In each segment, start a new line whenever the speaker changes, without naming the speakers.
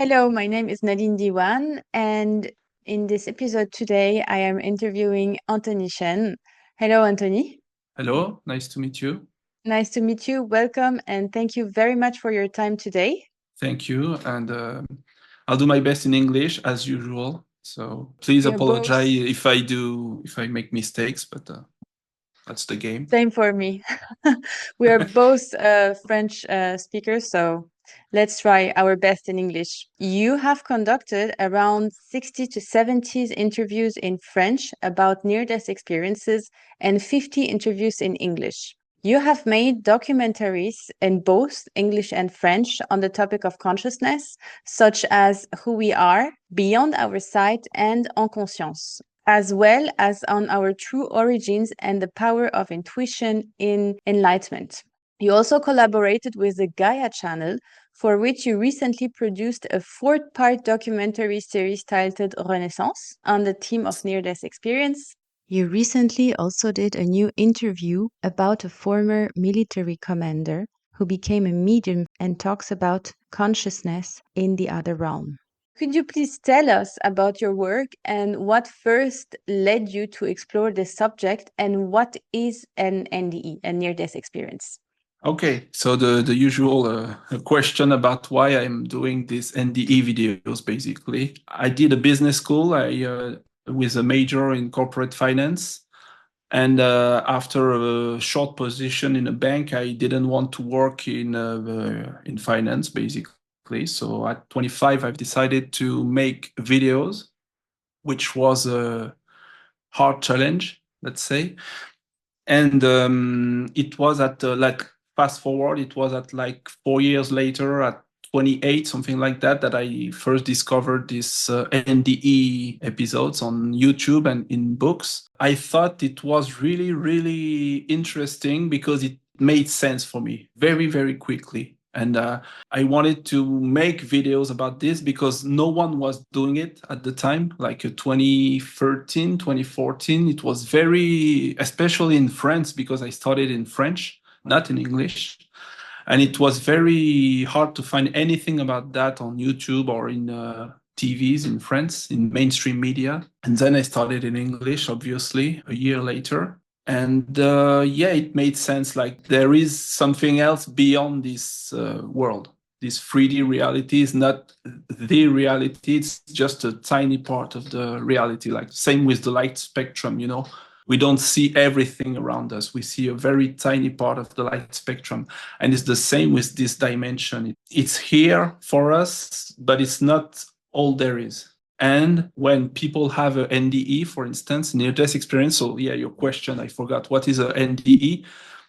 Hello, my name is Nadine Diwan, and in this episode today, I am interviewing Anthony Chene. Hello, Anthony.
Hello, nice to meet you.
Nice to meet you. Welcome, and thank you very much for your time today.
Thank you. And I'll do my best in English as usual. So please
We are both
apologize if I make mistakes, but that's the game.
same for me. We are both French speakers, so let's try our best in English. You have conducted around 60 to 70 interviews in French about near-death experiences and 50 interviews in English. You have made documentaries in both English and French on the topic of consciousness, such as Who We Are, Beyond Our Sight, and En Conscience, as well as on our true origins and the power of intuition in enlightenment. You also collaborated with the Gaia channel, for which you recently produced a 4-part documentary series titled Renaissance on the theme of near-death experience. You recently also did a new interview about a former military commander who became a medium and talks about consciousness in the other realm. Could you please tell us about your work and what first led you to explore this subject and what is an NDE, a near-death experience?
Okay, so the usual question about why I'm doing these NDE videos, basically. I did a business school with a major in corporate finance. And after a short position in a bank, I didn't want to work in finance, basically. So at 25, I've decided to make videos, which was a hard challenge, let's say. And it was at like fast forward, it was at like 4 years later, at 28, something like that, that I first discovered this NDE episodes on YouTube and in books. I thought it was really, really interesting because it made sense for me very, very quickly. And I wanted to make videos about this because no one was doing it at the time, like 2013, 2014. It was very, especially in France, because I studied in French, not in English. And it was very hard to find anything about that on YouTube or in TVs in France, in mainstream media. And then I started in English, obviously, a year later. And yeah, it made sense. Like there is something else beyond this world. This 3D reality is not the reality. It's just a tiny part of the reality. Like same with the light spectrum, you know. We don't see everything around us. We see a very tiny part of the light spectrum. And it's the same with this dimension. It's here for us, but it's not all there is. And when people have an NDE, for instance, near-death experience, so yeah, your question, I forgot, what is an NDE?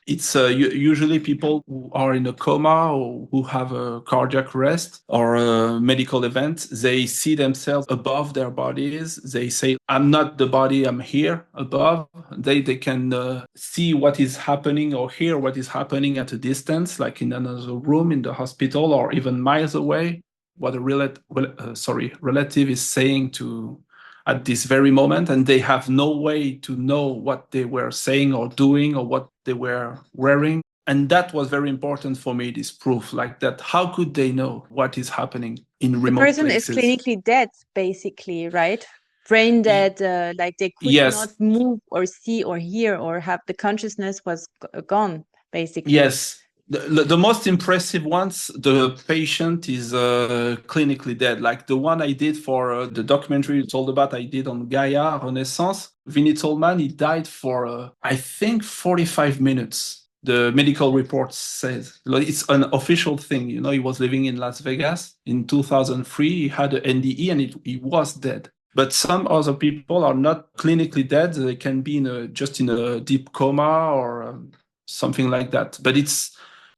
It's usually people who are in a coma or who have a cardiac arrest or a medical event. They see themselves above their bodies. They say, I'm not the body, I'm here above. They can see what is happening or hear what is happening at a distance, like in another room in the hospital or even miles away. What a relative is saying to at this very moment, and they have no way to know what they were saying or doing or what they were wearing. And that was very important for me, this proof, like that. How could they know what is happening in
The
remote
person is
places?
clinically dead, basically, right? Brain dead, like they could not
Yes,
move or see or hear or have the consciousness was gone, basically.
yes. The most impressive ones, the patient is clinically dead. Like the one I did for the documentary you told about, I did on Gaia, Renaissance. Vinny Tolman, he died for, I think, 45 minutes. The medical report says it's an official thing. You know, he was living in Las Vegas in 2003. He had an NDE and he was dead. But some other people are not clinically dead. They can be just in a deep coma or something like that. But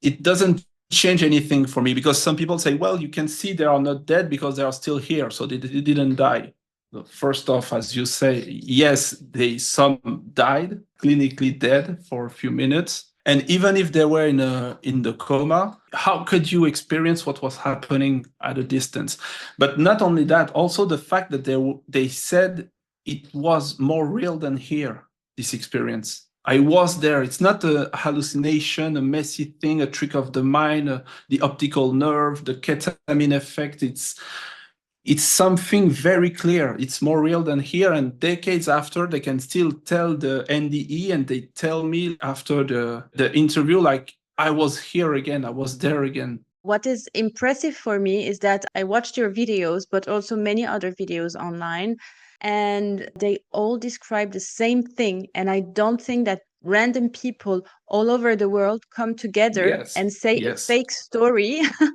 it doesn't change anything for me because some people say, well, you can see they are not dead because they are still here, so they didn't die. First off, as you say, yes, some died clinically dead for a few minutes. And even if they were in the coma, how could you experience what was happening at a distance? But not only that, also the fact that they said it was more real than here, this experience. I was there. It's not a hallucination, a messy thing, a trick of the mind, the optical nerve, the ketamine effect. It's something very clear. It's more real than here. And decades after, they can still tell the NDE, and they tell me after the interview, like, I was here again. I was there again.
What is impressive for me is that I watched your videos, but also many other videos online, and they all describe the same thing. And I don't think that random people all over the world come together
Yes.
and say a
Yes.
fake story, but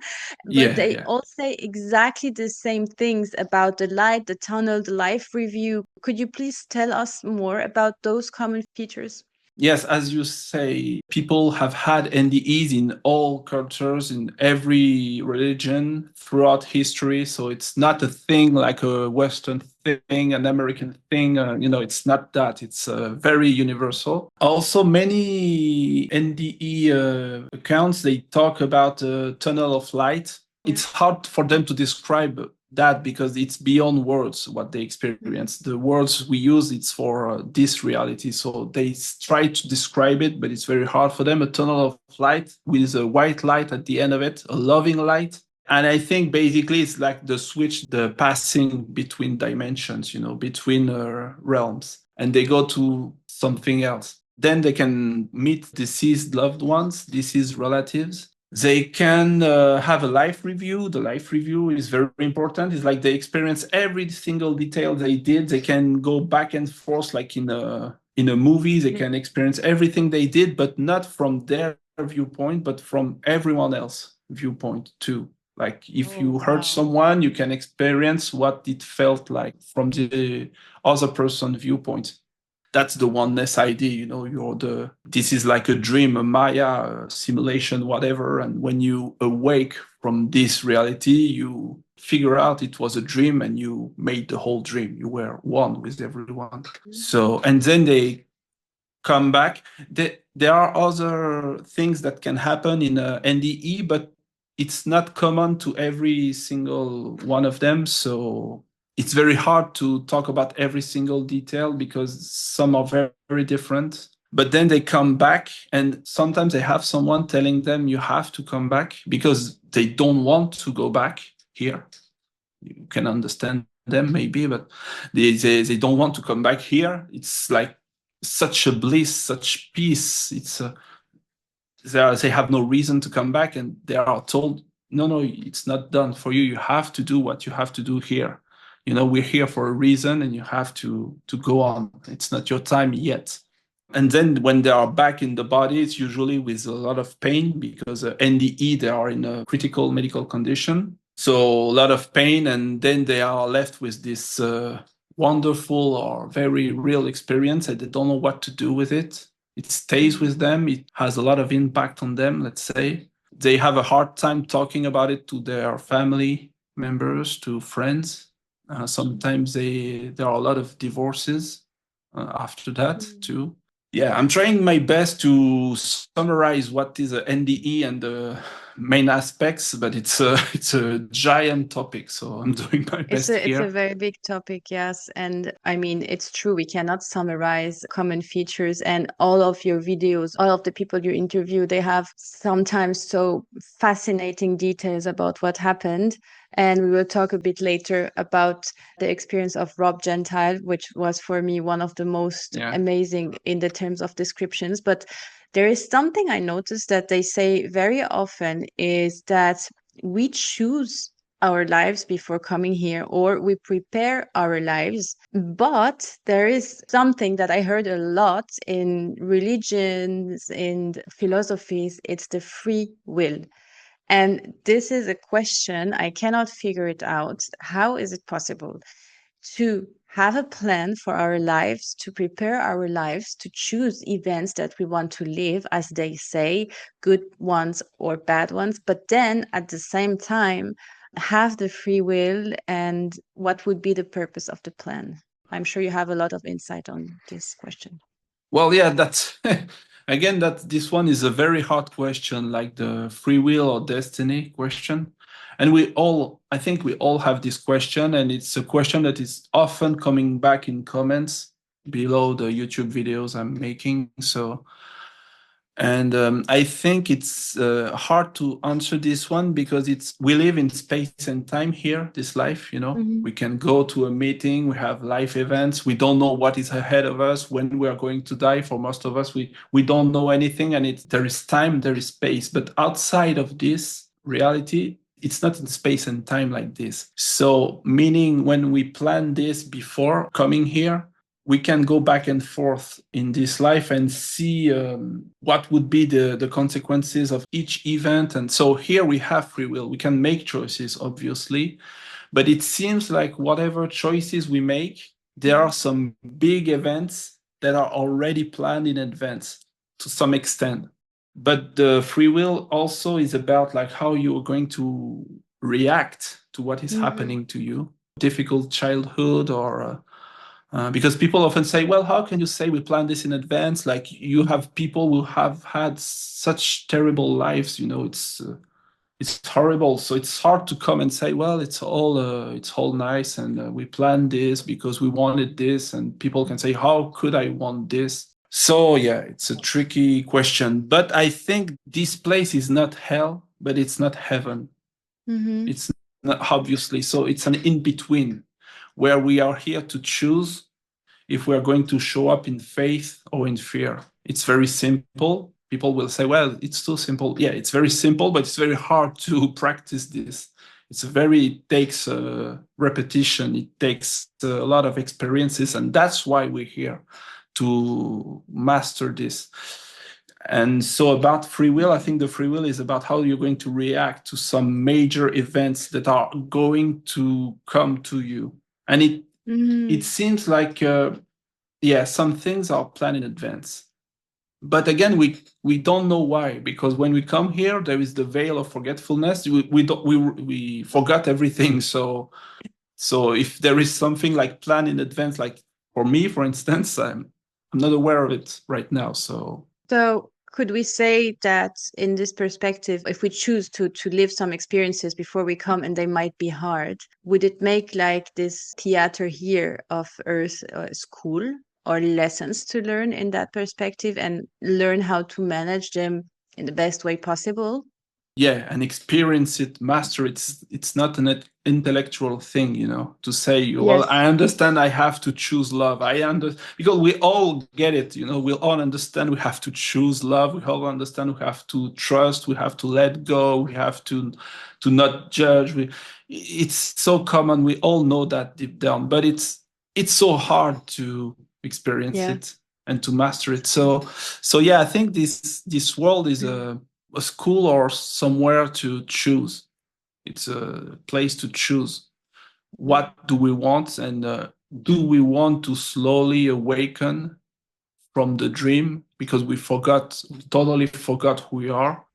Yeah.
they
Yeah.
all say exactly the same things about the light, the tunnel, the life review. Could you please tell us more about those common features?
Yes, as you say, people have had NDEs in all cultures, in every religion throughout history. So it's not a thing like a Western thing, an American thing. It's not that. It's very universal. Also, many NDE accounts, they talk about a tunnel of light.
Yeah.
It's hard for them to describe that because it's beyond words what they experience. The words we use, it's for this reality. So they try to describe it, but it's very hard for them. A tunnel of light with a white light at the end of it, a loving light. And I think basically it's like the switch, the passing between dimensions, between realms, and they go to something else. Then they can meet deceased loved ones, deceased relatives. They can have a life review. The life review is very important. It's like they experience every single detail they did. They can go back and forth like in a movie. They can experience everything they did, but not from their viewpoint, but from everyone else viewpoint too. Like if
Oh,
you hurt
wow.
someone, you can experience what it felt like from the other person viewpoint. That's the oneness idea, this is like a dream, a Maya, a simulation, whatever. And when you awake from this reality, you figure out it was a dream and you made the whole dream. You were one with everyone. So, and then they come back. There are other things that can happen in a NDE, but it's not common to every single one of them. So it's very hard to talk about every single detail because some are very, very different. But then they come back, and sometimes they have someone telling them you have to come back because they don't want to go back here. You can understand them maybe, but they don't want to come back here. It's like such a bliss, such peace. They have no reason to come back, and they are told, no, it's not done for you. You have to do what you have to do here. We're here for a reason, and you have to go on. It's not your time yet. And then when they are back in the body, it's usually with a lot of pain because NDE, they are in a critical medical condition. So a lot of pain, and then they are left with this wonderful or very real experience, and they don't know what to do with it. It stays with them. It has a lot of impact on them, let's say. They have a hard time talking about it to their family members, to friends. Sometimes there are a lot of divorces after that too. Yeah, I'm trying my best to summarize what is a NDE and the main aspects, but it's a giant topic, so I'm doing my best
It's a
here.
very big topic, yes. And I mean, it's true, we cannot summarize common features, and all of your videos, all of the people you interview, they have sometimes so fascinating details about what happened. And we will talk a bit later about the experience of Rob Gentile, which was for me one of the most amazing in the terms of descriptions. But there is something I noticed that they say very often is that we choose our lives before coming here, or we prepare our lives. But there is something that I heard a lot in religions and philosophies, it's the free will. And this is a question I cannot figure it out. How is it possible to have a plan for our lives, to prepare our lives, to choose events that we want to live, as they say, good ones or bad ones, but then at the same time, have the free will, and what would be the purpose of the plan? I'm sure you have a lot of insight on this question.
Well, yeah, that's again, that this one is a very hard question, like the free will or destiny question. And I think we all have this question, and it's a question that is often coming back in comments. below the YouTube videos I'm making. So, and I think it's hard to answer this one because we live in space and time here, this life, you know.
Mm-hmm.
We can go to a meeting, we have life events, we don't know what is ahead of us, when we are going to die. For most of us, we don't know anything, and there is time, there is space. But outside of this reality, it's not in space and time like this. So, meaning when we plan this before coming here, we can go back and forth in this life and see what would be the consequences of each event. And so here we have free will. We can make choices, obviously, but it seems like whatever choices we make, there are some big events that are already planned in advance to some extent. But the free will also is about like how you are going to react to what is happening to you. Difficult childhood or because people often say, well, how can you say we planned this in advance? Like you have people who have had such terrible lives, you know, it's horrible. So it's hard to come and say, well, it's all nice. And we planned this because we wanted this. And people can say, how could I want this? So yeah, it's a tricky question, but I think this place is not hell, but it's not heaven.
Mm-hmm.
It's not obviously. So it's an in-between where we are here to choose if we are going to show up in faith or in fear. It's very simple. People will say, well, it's too simple. Yeah, it's very simple, but it's very hard to practice this. It takes repetition. It takes a lot of experiences. And that's why we're here, to master this. And so about free will, I think the free will is about how you're going to react to some major events that are going to come to you. And it seems like, yeah, some things are planned in advance. But again, we don't know why, because when we come here, there is the veil of forgetfulness. We forgot everything. So if there is something like planned in advance, like for me, for instance, I'm not aware of it right now. So
Could we say that in this perspective, if we choose to live some experiences before we come and they might be hard, would it make like this theater here of Earth school or lessons to learn in that perspective and learn how to manage them in the best way possible?
yeah, and experience it, master it. It's not an intellectual thing, you know, to say, well,
Yes.
I understand I have to choose love. Because we all get it, you know, we all understand we have to choose love. We all understand we have to trust, we have to let go, we have to not judge. It's so common. We all know that deep down, but it's so hard to experience
Yeah.
it and to master it. So yeah, I think this world is a school or somewhere to choose. It's a place to choose. What do we want? And do we want to slowly awaken from the dream because we totally forgot who we are?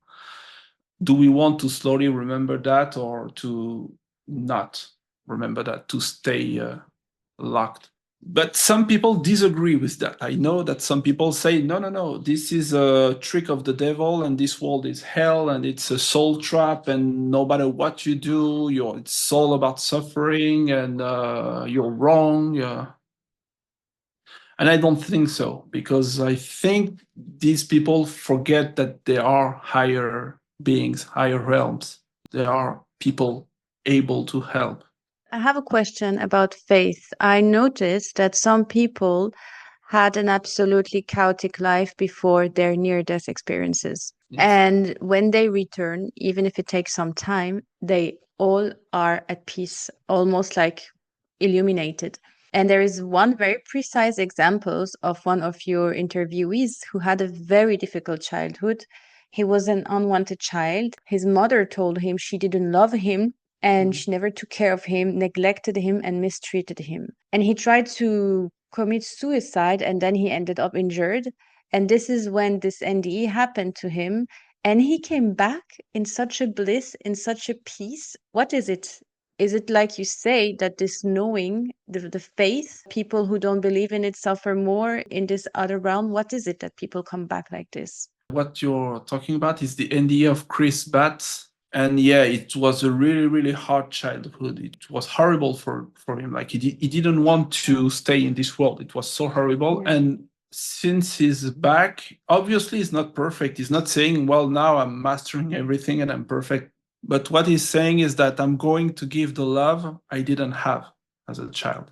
Do we want to slowly remember that, or to not remember that, to stay locked? But some people disagree with that. I know that some people say, no, no, no, this is a trick of the devil and this world is hell and it's a soul trap, and no matter what you do, it's all about suffering and you're wrong. And I don't think so, because I think these people forget that there are higher beings, higher realms. There are people able to help.
I have a question about faith. I noticed that some people had an absolutely chaotic life before their near death experiences.
Yes.
And when they return, even if it takes some time, they all are at peace, almost like illuminated. And there is one very precise example of one of your interviewees who had a very difficult childhood. He was an unwanted child. His mother told him she didn't love him and she never took care of him, neglected him, and mistreated him. And he tried to commit suicide and then he ended up injured. And this is when this NDE happened to him. And he came back in such a bliss, in such a peace. What is it? Is it like you say that this knowing, the faith, people who don't believe in it suffer more in this other realm? What is it that people come back like this?
What you're talking about is the NDE of Chris Batts. And yeah, it was a really, really hard childhood. It was horrible for him. Like he didn't want to stay in this world. It was so horrible.
Yeah.
And since he's back, obviously he's not perfect. He's not saying, well, now I'm mastering everything and I'm perfect. But what he's saying is that I'm going to give the love I didn't have as a child.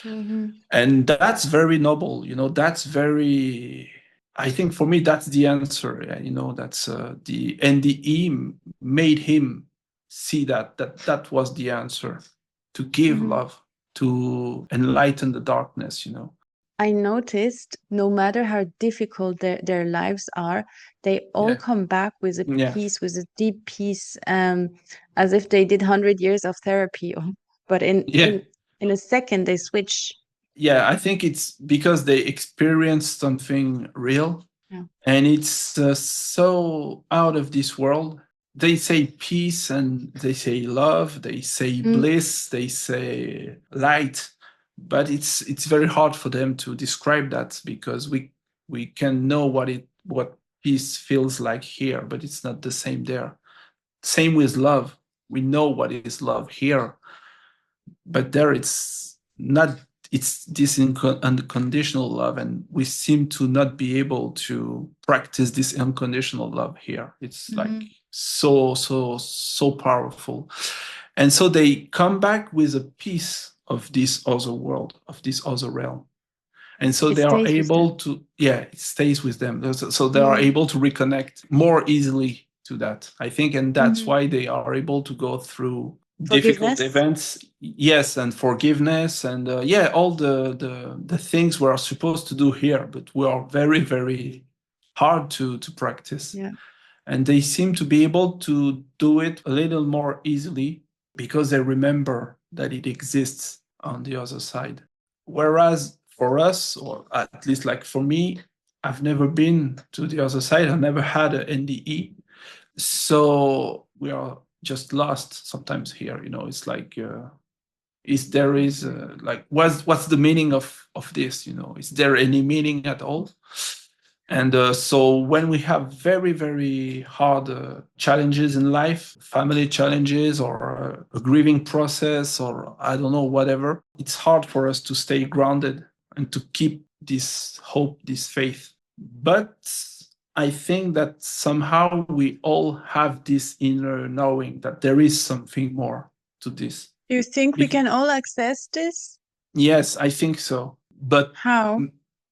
Mm-hmm.
And that's very noble, that's very, I think for me, that's the answer. Yeah, that's the NDE made him see that was the answer, to give
Mm-hmm.
love, to enlighten the darkness.
I noticed no matter how difficult their lives are, they all
Yeah.
come back with a
Yeah.
peace, with a deep peace, as if they did 100 years of therapy. But in
Yeah.
in a second they switch.
Yeah, I think it's because they experienced something real,
Yeah.
and it's so out of this world. They say peace and they say love, they say
Mm,
bliss, they say light, but it's very hard for them to describe that, because we can know what peace feels like here, but it's not the same there. Same with love. We know what is love here, but there it's not. It's this unconditional love, and we seem to not be able to practice this unconditional love here. It's like
mhm.
so powerful. And so they come back with a piece of this other world, of this other realm, and so
It
they are
stays with
able
them.
to, yeah, it stays with them. So they are
Mm,
able to reconnect more easily to that, I think, and that's
mhm.
why they are able to go through difficult
Forgiveness.
events. Yes, and forgiveness, and yeah, all the things we are supposed to do here, but we are very, very hard to practice.
Yeah.
And they seem to be able to do it a little more easily because they remember that it exists on the other side. Whereas for us, or at least like for me, I've never been to the other side. I've never had an NDE. So we are just lost sometimes here. It's like, is there is like, what's the meaning of this? Is there any meaning at all? And so when we have very, very hard challenges in life, family challenges, or a grieving process, or I don't know, whatever, it's hard for us to stay grounded and to keep this hope, this faith. But I think that somehow we all have this inner knowing that there is something more to this.
Do you think we
Bec-
can all access this?
Yes, I think so. But
How?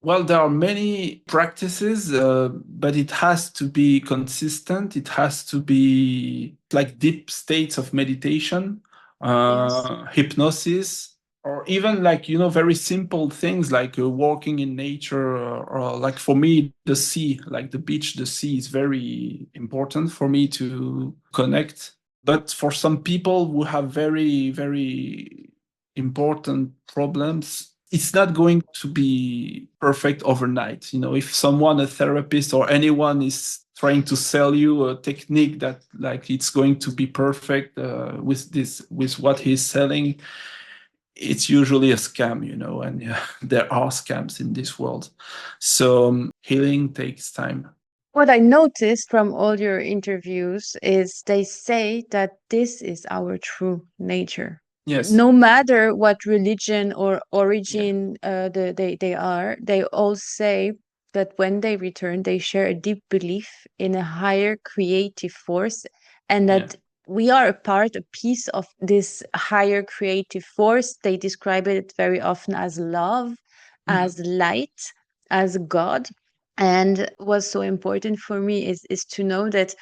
well, there are many practices, but it has to be consistent. It has to be like deep states of meditation,
Yes.
hypnosis, or even like, very simple things like walking in nature, or like for me, the sea, like the beach, the sea is very important for me to connect. But for some people who have very, very important problems, it's not going to be perfect overnight. If someone, a therapist or anyone, is trying to sell you a technique that like it's going to be perfect with what he's selling, it's usually a scam. And yeah, there are scams in this world. So healing takes time.
What I noticed from all your interviews is they say that this is our true nature.
Yes.
No matter what religion or
Yeah.
origin they are, they all say that when they return, they share a deep belief in a higher creative force, and
Yeah.
that we are a part, a piece of this higher creative force. They describe it very often as love,
Mhm.
as light, as God. And what's so important for me is to know that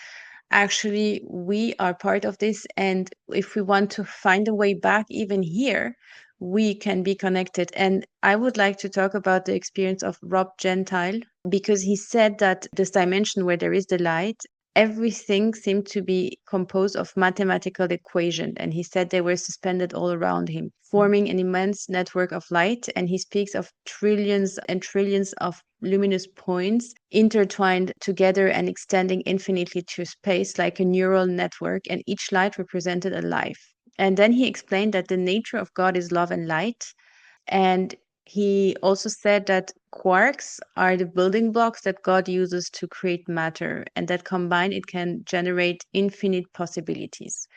actually we are part of this, and if we want to find a way back even here, we can be connected. And I would like to talk about the experience of Rob Gentile, because he said that this dimension where there is the light, everything seemed to be composed of mathematical equation, and he said they were suspended all around him, forming an immense network of light. And he speaks of trillions and trillions of luminous points intertwined together and extending infinitely to space like a neural network, and each light represented a life. And then he explained that the nature of God is love and light, and he also said that quarks are the building blocks that God uses to create matter, and that combined it can generate infinite possibilities.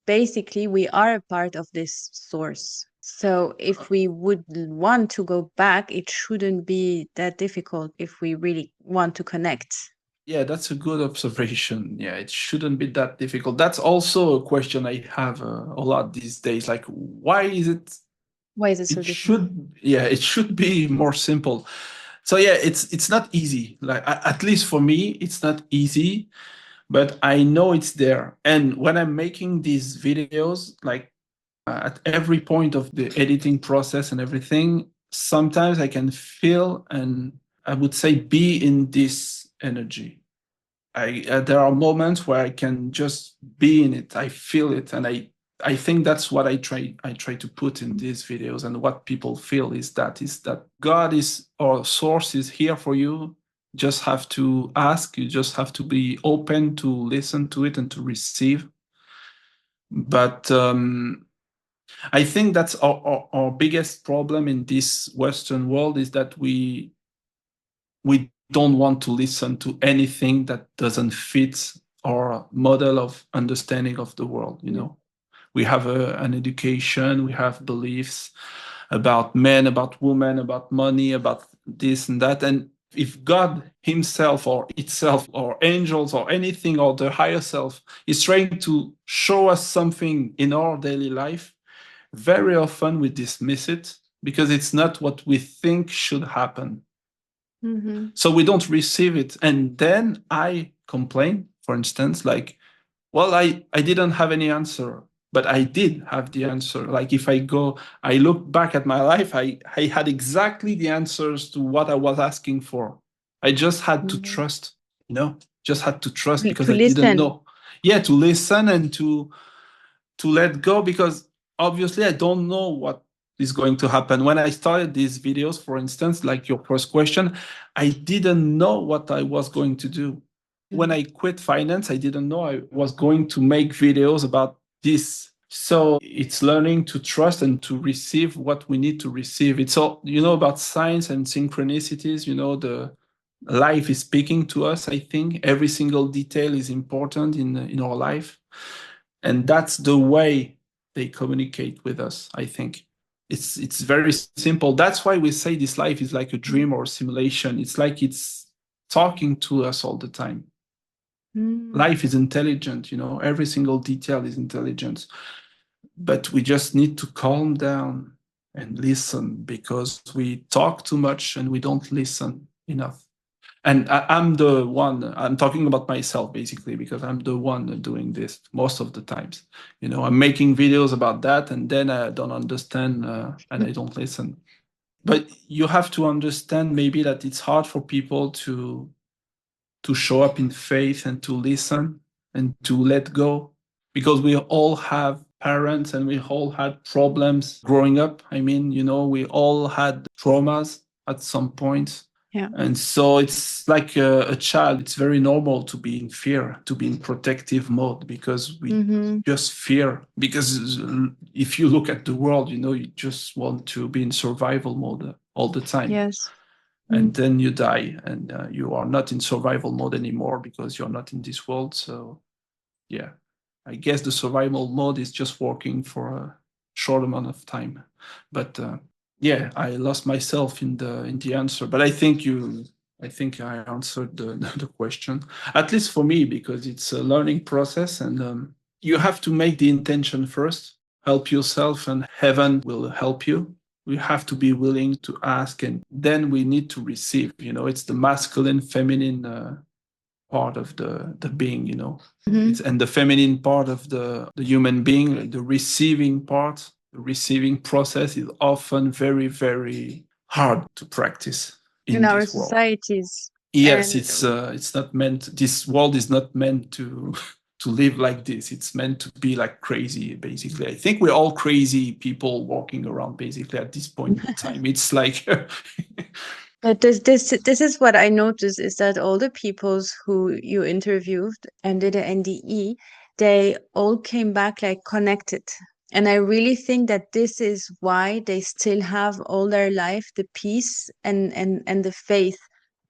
Basically, we are a part of this source. So if we would want to go back, it shouldn't be that difficult if we really want to connect.
Yeah, that's a good observation. Yeah, it shouldn't be that difficult. That's also a question I have a lot these days. Like, why is it?
Why is it so
It
difficult?
should, yeah, it should be more simple. So yeah, it's not easy. Like at least for me, it's not easy, but I know it's there. And when I'm making these videos, like at every point of the editing process and everything, sometimes I can feel and I would say be in this energy. There are moments where I can just be in it. I feel it, and I think that's what I try to put in these videos, and what people feel is that God is, or source is here for you. Just have to ask. You just have to be open to listen to it and to receive. But I think that's our biggest problem in this Western world, is that we don't want to listen to anything that doesn't fit our model of understanding of the world. We have an education, we have beliefs about men, about women, about money, about this and that. And if God himself or itself or angels or anything or the higher self is trying to show us something in our daily life, very often we dismiss it because it's not what we think should happen.
Mm-hmm.
So we don't receive it. And then I complain, for instance, like, well, I didn't have any answer, but I did have the answer. Like if I look back at my life, I had exactly the answers to what I was asking for. I just had to
Mm-hmm.
trust, just had to trust because
To
I didn't
listen.
know. Yeah, to listen and to let go, because obviously I don't know what is going to happen. When I started these videos, for instance, like your first question, I didn't know what I was going to do. When I quit finance, I didn't know I was going to make videos about this. So it's learning to trust and to receive what we need to receive. It's all, about science and synchronicities, the life is speaking to us. I think every single detail is important in our life. And that's the way they communicate with us. I think it's very simple. That's why we say this life is like a dream or a simulation. It's like it's talking to us all the time. Life is intelligent, every single detail is intelligence, but we just need to calm down and listen, because we talk too much and we don't listen enough. And I'm talking about myself basically, because I'm the one doing this most of the times. I'm making videos about that, and then I don't understand and I don't listen. But you have to understand maybe that it's hard for people to show up in faith and to listen and to let go, because we all have parents and we all had problems growing up. I mean, we all had traumas at some point.
Yeah.
And so it's like a child, it's very normal to be in fear, to be in protective mode, because we
Mm-hmm.
just fear. Because if you look at the world, you just want to be in survival mode all the time.
Yes.
And then you die, and you are not in survival mode anymore because you're not in this world. So yeah, I guess the survival mode is just working for a short amount of time. But yeah, I lost myself in the answer. But I think I answered the question, at least for me, because it's a learning process, and you have to make the intention first. Help yourself, and heaven will help you. We have to be willing to ask, and then we need to receive. It's the masculine, feminine part of the being.
Mm-hmm.
And the feminine part of the human being, the receiving part, the receiving process is often very, very hard to practice
In
in
our
this world.
societies.
Yes,
And
it's not meant. This world is not meant to to live like this. It's meant to be like crazy, basically. I think we're all crazy people walking around, basically, at this point in time. It's like
but this is what I noticed, is that all the peoples who you interviewed and did an NDE, they all came back like connected. And I really think that this is why they still have all their life the peace and the faith.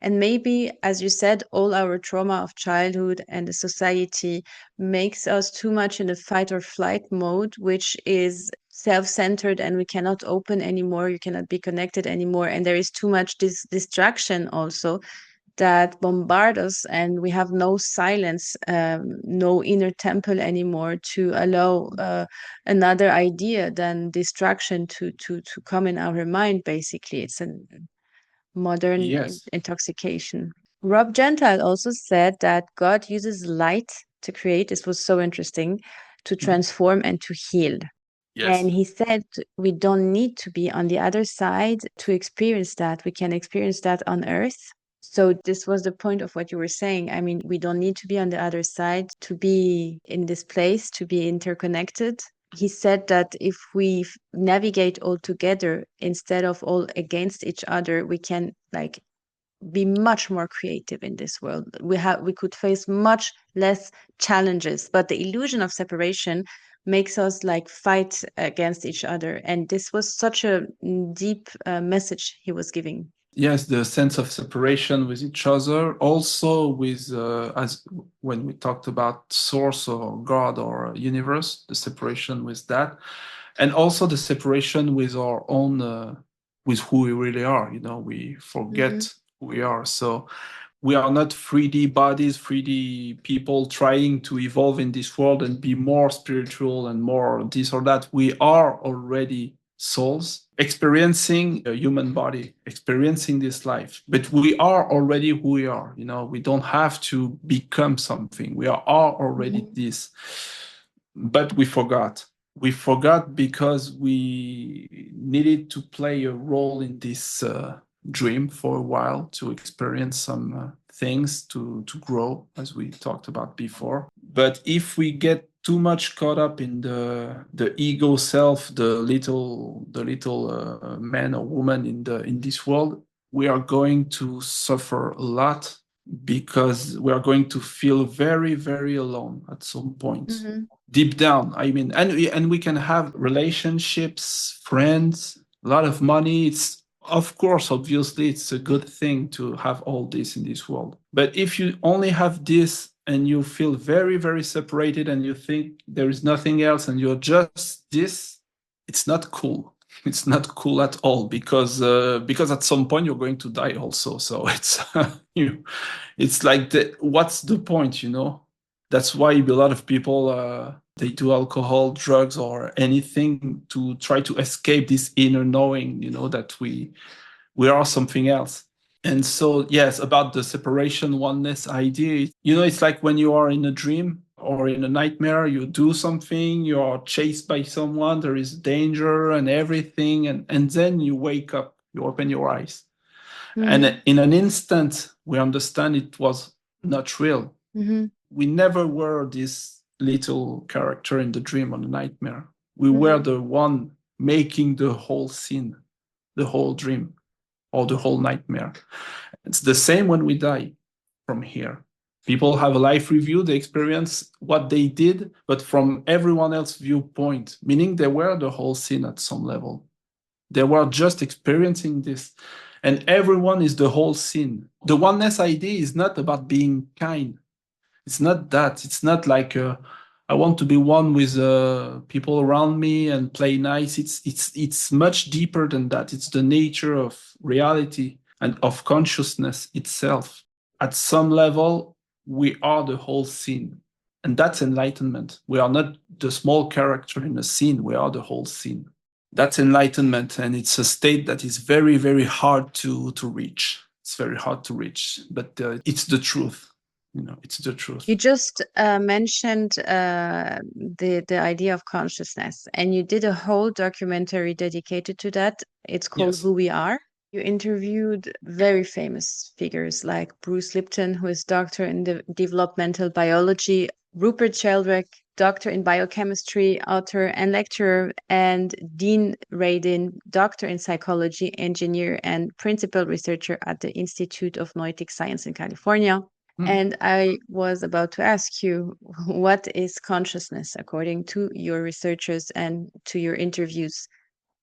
And maybe, as you said, all our trauma of childhood and the society makes us too much in the fight or flight mode, which is self-centered, and we cannot open anymore. You cannot be connected anymore. And there is too much distraction also that bombard us, and we have no silence, no inner temple anymore to allow another idea than distraction to come in our mind. Basically, it's a modern
Yes.
intoxication. Rob Gentile also said that God uses light to create. This was so interesting, to
Mhm.
transform and to heal. And
Yes.
he said we don't need to be on the other side to experience that. We can experience that on earth. So this was the point of what you were saying. I mean, we don't need to be on the other side to be in this place, to be interconnected. He said that if we navigate all together instead of all against each other, we can like be much more creative in this world. We could face much less challenges, but the illusion of separation makes us like fight against each other. And this was such a deep message he was giving.
Yes, the sense of separation with each other, also with as when we talked about source or God or universe, the separation with that, and also the separation with our own, with who we really are. You know, we
Mm-hmm.
forget who we are. So we are not 3D bodies, 3D people trying to evolve in this world and be more spiritual and more this or that. We are already souls experiencing a human body, experiencing this life. But we are already who we are. You know, we don't have to become something. We are already
Mm-hmm.
this. But we forgot. We forgot because we needed to play a role in this dream for a while to experience some things to grow, as we talked about before. But if we get too much caught up in the ego self, the little man or woman in this world, we are going to suffer a lot because we are going to feel very, very alone at some point.
Mm-hmm.
Deep down, I mean, and we can have relationships, friends, a lot of money. It's of course, obviously, it's a good thing to have all this in this world. But if you only have this and you feel very, very separated and you think there is nothing else and you're just this, it's not cool. It's not cool at all because at some point you're going to die also. So it's it's like what's the point, you know? That's why a lot of people they do alcohol, drugs, or anything to try to escape this inner knowing, you know, that we are something else. And so, yes, about the separation oneness idea, you know, it's like when you are in a dream or in a nightmare, you do something, you are chased by someone, there is danger and everything, and then you wake up, you open your eyes.
Mm-hmm.
And in an instant, we understand it was not real.
Mm-hmm.
We never were this little character in the dream or the nightmare. We were
Mm-hmm.
the one making the whole scene, the whole dream, or the whole nightmare. It's the same when we die from here. People have a life review, they experience what they did, but from everyone else's viewpoint, meaning they were the whole scene at some level. They were just experiencing this. And everyone is the whole scene. The oneness idea is not about being kind. It's not that. It's not like I want to be one with people around me and play nice. It's much deeper than that. It's the nature of reality and of consciousness itself. At some level, we are the whole scene, and that's enlightenment. We are not the small character in a scene. We are the whole scene. That's enlightenment, and it's a state that is very, very hard to reach. It's very hard to reach, but it's the truth. You know, it's the truth.
You just mentioned the idea of consciousness, and you did a whole documentary dedicated to that. It's called
Yes.
Who We Are. You interviewed very famous figures like Bruce Lipton, who is doctor in developmental biology, Rupert Sheldrake, doctor in biochemistry, author and lecturer, and Dean Radin, doctor in psychology, engineer, and principal researcher at the Institute of Noetic Science in California. And I was about to ask you, what is consciousness according to your researchers and to your interviews?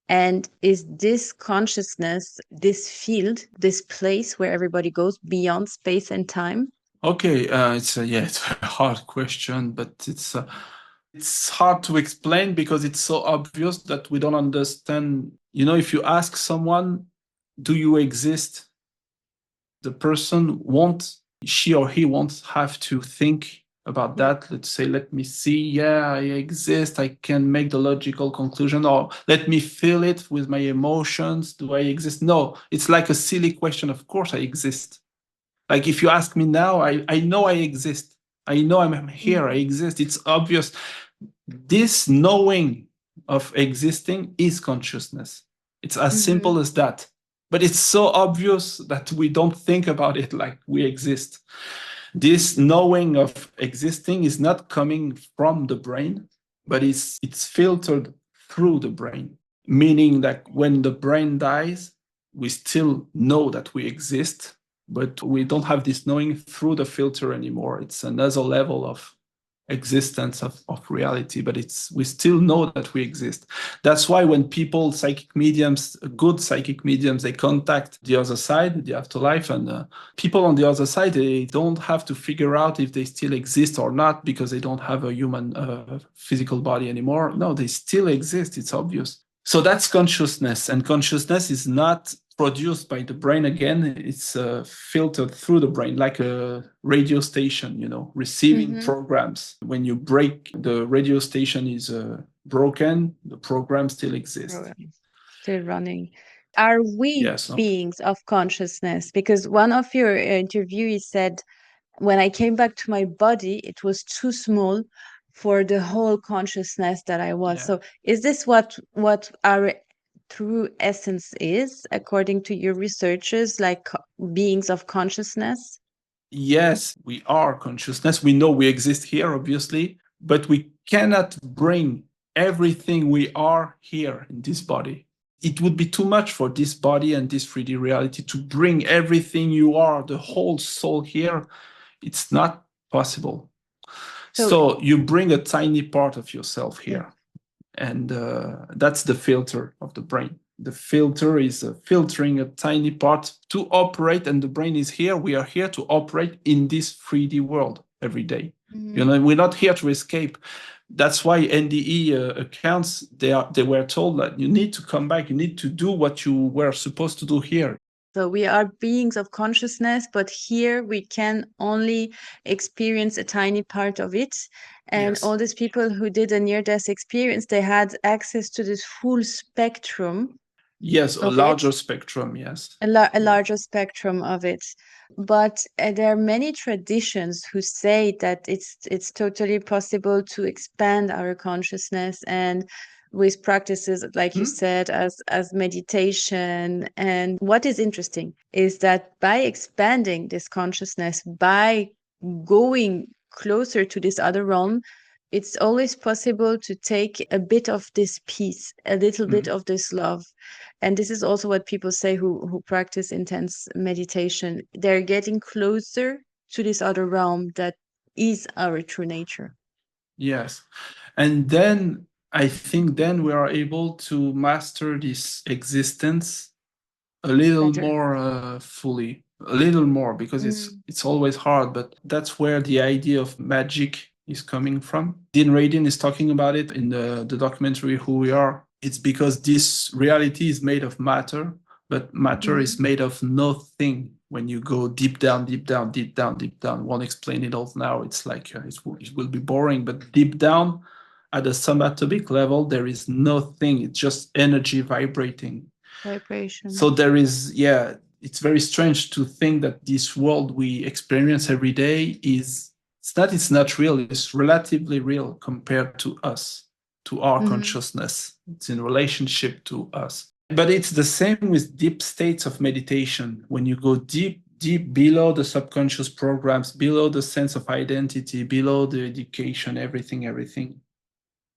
And is this consciousness, this field, this place where everybody goes beyond space and time?
Okay, it's it's a hard question, but it's hard to explain because it's so obvious that we don't understand. You know, if you ask someone, "Do you exist?" the person won't, she or he won't have to think about that. Let's say, let me see, yeah, I exist, I can make the logical conclusion, or let me feel it with my emotions. Do I exist? No, it's like a silly question. Of course I exist. Like if you ask me now, I know I exist. I know I'm here, I exist. It's obvious. This knowing of existing is consciousness. It's as simple as that. But it's so obvious that we don't think about it like we exist. This knowing of existing is not coming from the brain, but it's filtered through the brain, meaning that when the brain dies, we still know that we exist, but we don't have this knowing through the filter anymore. It's another level of existence of reality, but we still know that we exist. That's why when people, psychic mediums, good psychic mediums, they contact the other side, the afterlife, and people on the other side, they don't have to figure out if they still exist or not because they don't have a human physical body anymore. No, they still exist. It's obvious. So that's consciousness, and consciousness is not produced by the brain again. It's filtered through the brain, like a radio station, receiving programs. When you break, the radio station is broken, the program still exists.
Still running. Are we beings of consciousness? Because one of your interviewees said, when I came back to my body, it was too small for the whole consciousness that I was. So is this what our true essence is, according to your researchers, like beings of consciousness?
Yes, we are consciousness. We know we exist here, obviously, but we cannot bring everything we are here in this body. It would be too much for this body and this 3D reality to bring everything you are, the whole soul here. It's not possible. So you bring a tiny part of yourself here. And that's the filter of the brain. The filter is filtering a tiny part to operate, and the brain is here. We are here to operate in this 3D world every day. We're not here to escape. That's why NDE accounts, they were told that you need to come back, you need to do what you were supposed to do here.
So we are beings of consciousness, but here we can only experience a tiny part of it. And all these people who did a near-death experience, they had access to this full spectrum.
Yes, a larger spectrum, yes.
A larger spectrum of it. But there are many traditions who say that it's totally possible to expand our consciousness, and with practices like you said, as meditation. And what is interesting is that by expanding this consciousness, by going closer to this other realm, it's always possible to take a bit of this peace, a little bit of this love. And this is also what people say who practice intense meditation. They're getting closer to this other realm that is our true nature.
Yes. And then I think then we are able to master this existence a little more fully, a little more, because it's always hard, but that's where the idea of magic is coming from. Dean Radin is talking about it in the documentary Who We Are. It's because this reality is made of matter, but matter is made of nothing. When you go deep down, deep down, deep down, deep down, won't explain it all now. It's like it will be boring, but deep down at a subatomic level, there is nothing. It's just energy vibrating.
Vibration.
So there is, it's very strange to think that this world we experience every day it's not real. It's relatively real compared to us, to our consciousness. It's in relationship to us. But it's the same with deep states of meditation. When you go deep, deep below the subconscious programs, below the sense of identity, below the education, everything,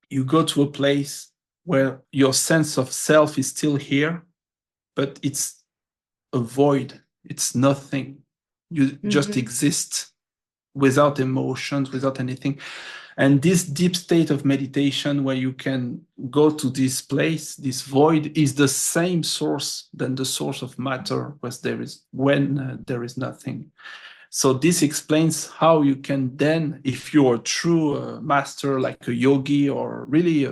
you go to a place where your sense of self is still here, but it's a void. It's nothing. You just exist. without emotions, without anything. And this deep state of meditation where you can go to this place, this void, is the same source than the source of matter when there is nothing. So this explains how you can then, if you're a true master, like a yogi, or really,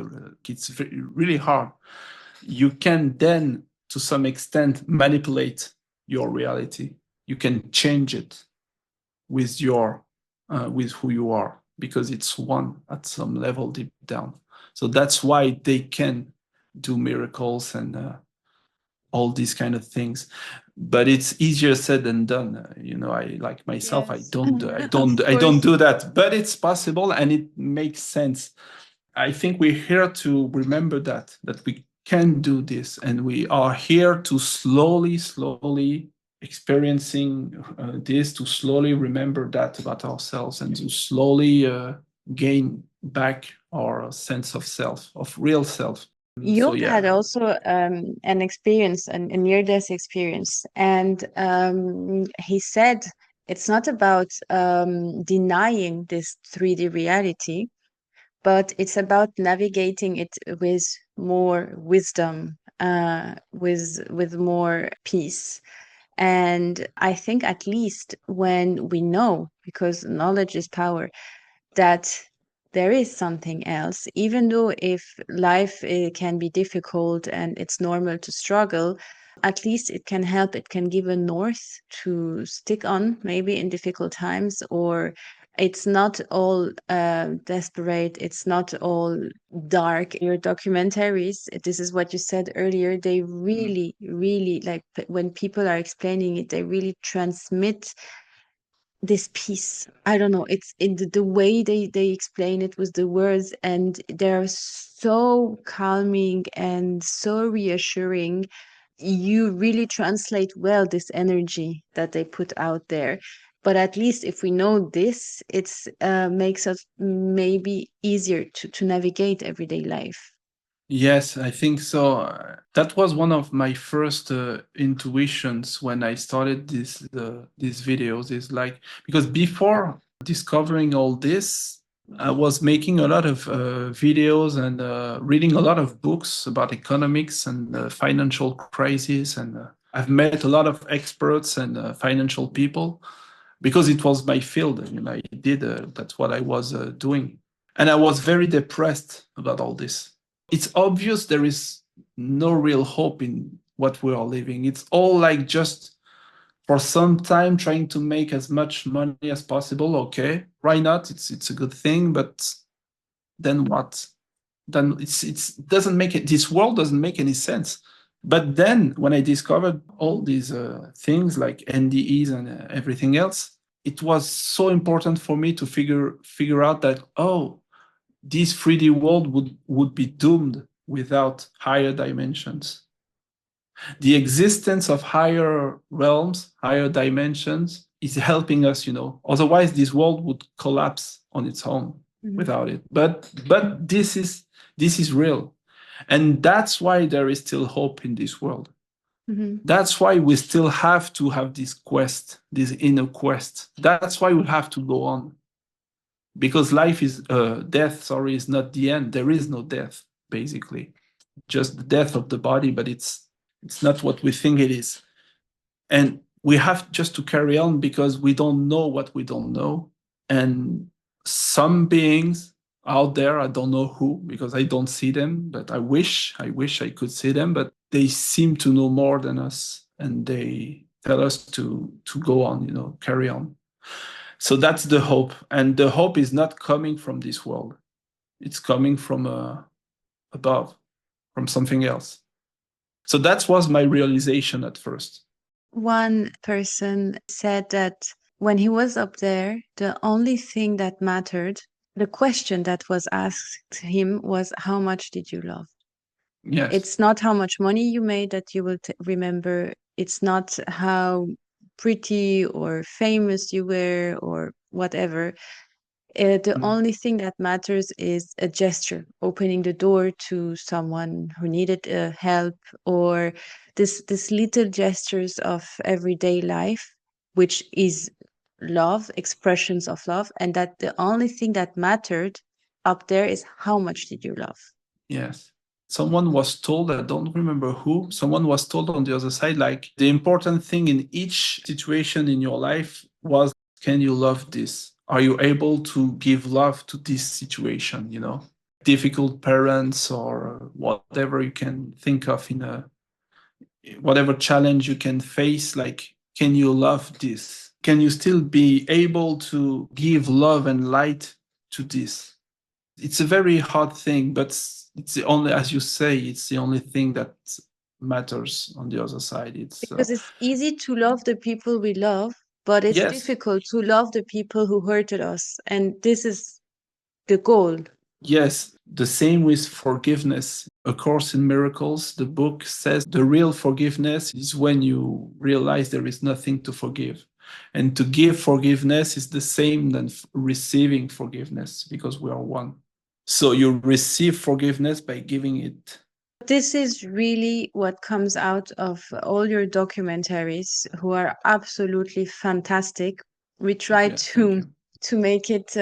it's really hard, you can then, to some extent, manipulate your reality. You can change it with with who you are, because it's one at some level deep down. So that's why they can do miracles and all these kind of things. But it's easier said than done. I, like myself, I
Yes,
don't
of
I don't
course.
do that, but it's possible and it makes sense. I think we're here to remember that we can do this, and we are here to slowly experiencing this, to slowly remember that about ourselves, and to slowly gain back our sense of self, of real self. So
Jung had
yeah.
also an experience, a near-death experience, and he said it's not about denying this 3D reality, but it's about navigating it with more wisdom, with more peace. And I think at least when we know, because knowledge is power, that there is something else, even though if life can be difficult and it's normal to struggle, at least it can help. It can give a north to stick on, maybe in difficult times, or it's not all desperate, it's not all dark. Your documentaries, this is what you said earlier, they really, really, like when people are explaining it, they really transmit this piece. I don't know, it's in the way they explain it with the words, and they're so calming and so reassuring. You really translate well this energy that they put out there. But at least if we know this, it's makes us maybe easier to navigate everyday life.
Yes, I think so. That was one of my first intuitions when I started these videos. Is like, because before discovering all this, I was making a lot of videos and reading a lot of books about economics and financial crisis, and I've met a lot of experts and financial people, because it was my field. I did that's what I was doing, and I was very depressed about all this. It's obvious there is no real hope in what we are living. It's all like just for some time trying to make as much money as possible. Okay, why not? It's a good thing, but then what? Then it's doesn't make it. This world doesn't make any sense. But then when I discovered all these things like NDEs and everything else, it was so important for me to figure out that, oh, this 3D world would be doomed without higher dimensions. The existence of higher realms, higher dimensions, is helping us. Otherwise, this world would collapse on its own
Mhm.
without it. But this is real, and that's why there is still hope in this world.
Mhm.
That's why we still have to have this quest, this inner quest. That's why we have to go on, because life is death, sorry, is not the end. There is no death, basically, just the death of the body, but it's not what we think it is. And we have just to carry on, because we don't know what we don't know. And some beings out there, I don't know who, because I don't see them, but I wish I could see them, but they seem to know more than us, and they tell us to go on, carry on. So that's the hope. And the hope is not coming from this world. It's coming from above, from something else. So that was my realization at first.
One person said that when he was up there, the only thing that mattered, the question that was asked him was, how much did you love?
Yes.
It's not how much money you made that you will remember. It's not how pretty or famous you were or whatever. The
Mm.
only thing that matters is a gesture, opening the door to someone who needed help, or this little gestures of everyday life, which is love, expressions of love, and that the only thing that mattered up there is how much did you love.
Yes. Someone was told, I don't remember who, someone was told on the other side, like the important thing in each situation in your life was, can you love this? Are you able to give love to this situation, you know? Difficult parents or whatever you can think of in a, whatever challenge you can face, like, can you love this? Can you still be able to give love and light to this? It's a very hard thing, but it's the only, as you say, it's the only thing that matters on the other side.
Because it's easy to love the people we love, but it's
Yes,
difficult to love the people who hurted us. And this is the goal.
yes. The same with forgiveness. A Course in Miracles, the book says the real forgiveness is when you realize there is nothing to forgive. And to give forgiveness is the same than receiving forgiveness, because we are one. So you receive forgiveness by giving it.
This is really what comes out of all your documentaries, who are absolutely fantastic. We try
Yes, thank
to
you.
make it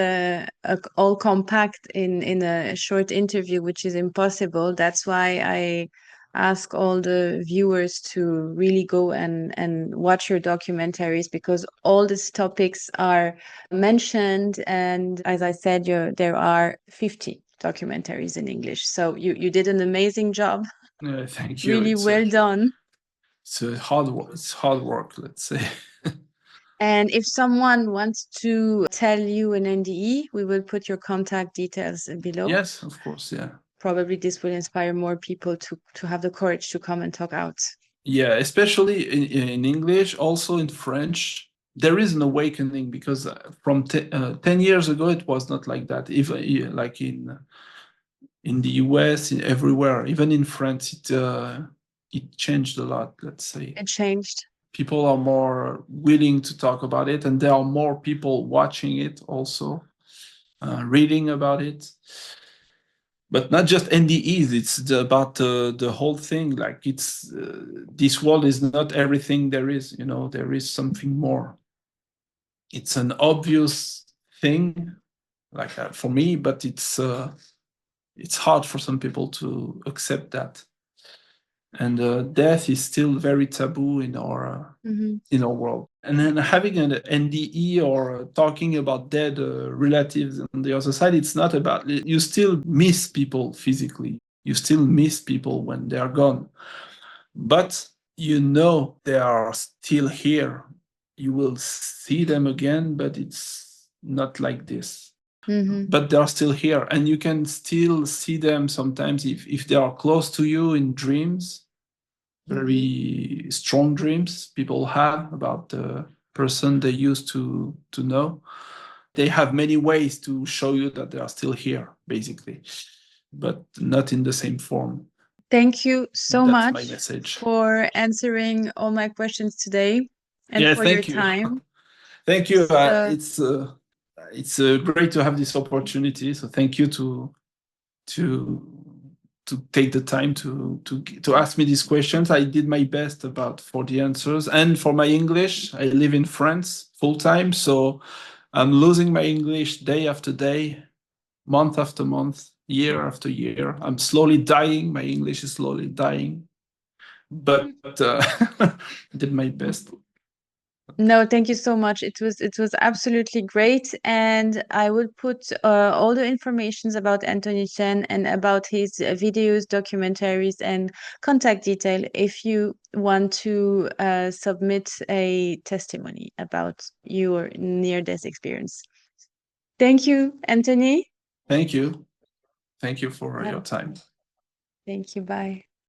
all compact in a short interview, which is impossible. That's why I ask all the viewers to really go and watch your documentaries, because all these topics are mentioned. And as I said, there are 50 documentaries in English. So you did an amazing job.
Thank you.
Really well done.
It's a hard work. It's hard work, let's say.
And if someone wants to tell you an NDE, we will put your contact details below.
Yes, of course. Yeah.
Probably this will inspire more people to have the courage to come and talk out.
Yeah, especially in English, also in French, there is an awakening, because from 10 years ago, it was not like that. Even like in the US, everywhere, even in France, it changed a lot, let's say.
It changed.
People are more willing to talk about it, and there are more people watching it also, reading about it. But not just NDEs, it's about the whole thing. Like, it's this world is not everything there is, you know, there is something more. It's an obvious thing, like for me, but it's hard for some people to accept that. And death is still very taboo in our world. And then having an NDE or talking about dead relatives on the other side, it's not about, you still miss people physically. You still miss people when they are gone. But you know they are still here. You will see them again, but it's not like this. But they are still here, and you can still see them sometimes if they are close to you in dreams. Very strong dreams people have about the person they used to know. They have many ways to show you that they are still here, basically, but not in the same form.
Thank you so
That's
much
my message.
for answering all my questions today and
Yeah,
for your
thank you.
time.
Thank you.
So,
It's great to have this opportunity. So thank you to take the time to ask me these questions. I did my best for the answers, and for my English, I live in France full time, so I'm losing my English day after day, month after month, year after year. I'm slowly dying. My English is slowly dying, but I did my best.
no, thank you so much. It was absolutely great, and I will put all the informations about Anthony Chene and about his videos, documentaries, and contact detail if you want to submit a testimony about your near-death experience. Thank you, Anthony.
Thank you. Thank you for your time.
Thank you. Bye.